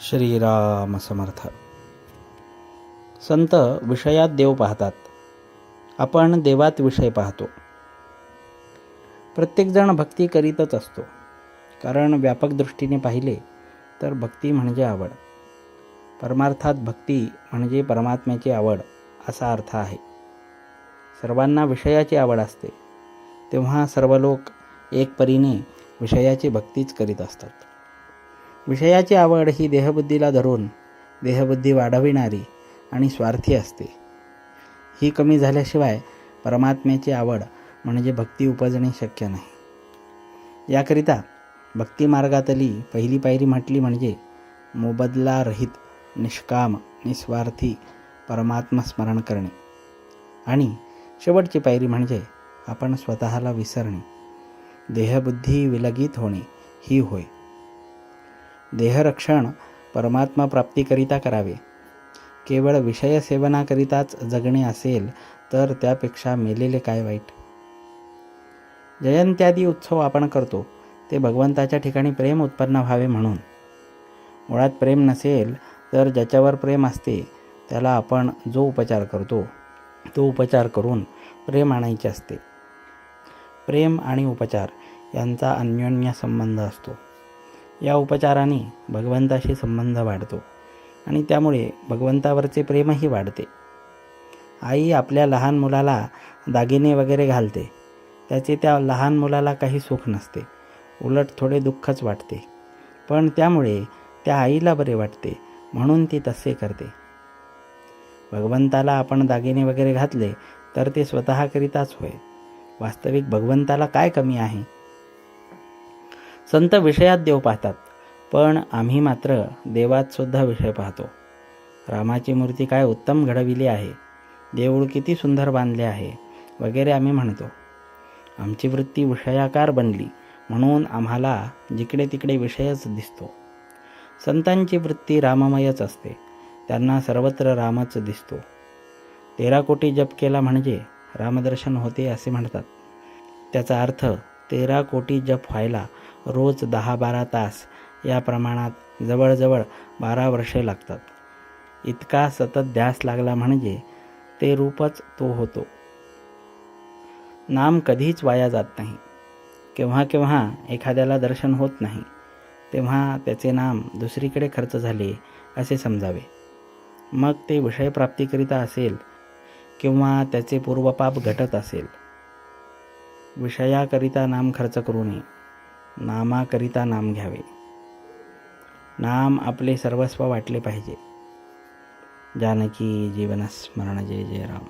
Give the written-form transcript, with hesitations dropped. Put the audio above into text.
श्रीराम समर्थ. संत विषयात देव पाहतात, आपण देवात विषय पाहतो. प्रत्येकजण भक्ती करीतच असतो, कारण व्यापक दृष्टीने पाहिले तर भक्ती म्हणजे आवड. परमार्थात भक्ती म्हणजे परमात्म्याची आवड असा अर्थ आहे. सर्वांना विषयाची आवड असते, तेव्हा सर्व लोक एक परीने विषयाची भक्तीच करीत असतात. विषयाची आवड ही देहबुद्धीला धरून देहबुद्धी वाढविणारी आणि स्वार्थी असते. ही कमी झाल्याशिवाय परमात्म्याची आवड म्हणजे भक्ती उपजणे शक्य नाही. याकरिता भक्ती मार्गातली पहिली पायरी म्हटली म्हणजे मोबदला रहित निष्काम निस्वार्थी परमात्मा स्मरण करणे, आणि शेवटची पायरी म्हणजे आपण स्वतःला विसरणे, देहबुद्धी विलगित होणे ही होय. देहरक्षण परमात्मा प्राप्तीकरिता करावे. केवळ विषय सेवनाकरिताच जगणे असेल तर त्यापेक्षा मेलेले काय वाईट. जयंत्यादी उत्सव आपण करतो ते भगवंताच्या ठिकाणी प्रेम उत्पन्न व्हावे म्हणून. मुळात प्रेम नसेल तर ज्याच्यावर प्रेम असते त्याला आपण जो उपचार करतो तो उपचार करून प्रेम आणायचे असते. प्रेम आणि उपचार यांचा अन्योन्य संबंध असतो. या उपचाराने भगवंताशी संबंध वाढतो आणि त्यामुळे भगवंतावरचे प्रेमही वाढते. आई आपल्या लहान मुलाला दागिने वगैरे घालते, त्याचे त्या लहान मुलाला काही सुख नसते, उलट थोडे दुःखच वाटते. पण त्यामुळे त्या आईला बरे वाटते म्हणून ती तसे करते. भगवंताला आपण दागिने वगैरे घातले तर ते स्वतःकरिताच होय. वास्तविक भगवंताला काय कमी आहे. संत विषयात देव पाहतात, पण आम्ही मात्र देवात सुद्धा विषय पाहतो. रामाची मूर्ती काय उत्तम घडविली आहे, देऊळ किती सुंदर बांधले आहे वगैरे आम्ही म्हणतो. आमची वृत्ती विषयाकार बनली म्हणून आम्हाला जिकडे तिकडे विषयच दिसतो. संतांची वृत्ती राममयच असते, त्यांना सर्वत्र रामच दिसतो. 13 कोटी जप केला म्हणजे रामदर्शन होते असे म्हणतात. त्याचा अर्थ 13 कोटी जप व्हायला रोज 10-12 तास या प्रमाणात जवळजवळ 12 वर्षे लागतात. इतका सतत ध्यास लागला म्हणजे ते रूपच तो होतो. नाम कधीच वाया जात नाही. केव्हा केव्हा एखाद्याला दर्शन होत नाही तेव्हा त्याचे नाम दुसरीकडे खर्च झाले असे समजावे. मग ते विषयप्राप्तीकरिता असेल किंवा त्याचे पूर्वपाप घटत असेल. विषयाकरिता नाम खर्च करू नये, नामाकरिता नाम घ्यावे. नाम आपले सर्वस्व वाटले पाहिजे. जानकी जीवन स्मरण. जय जय राम.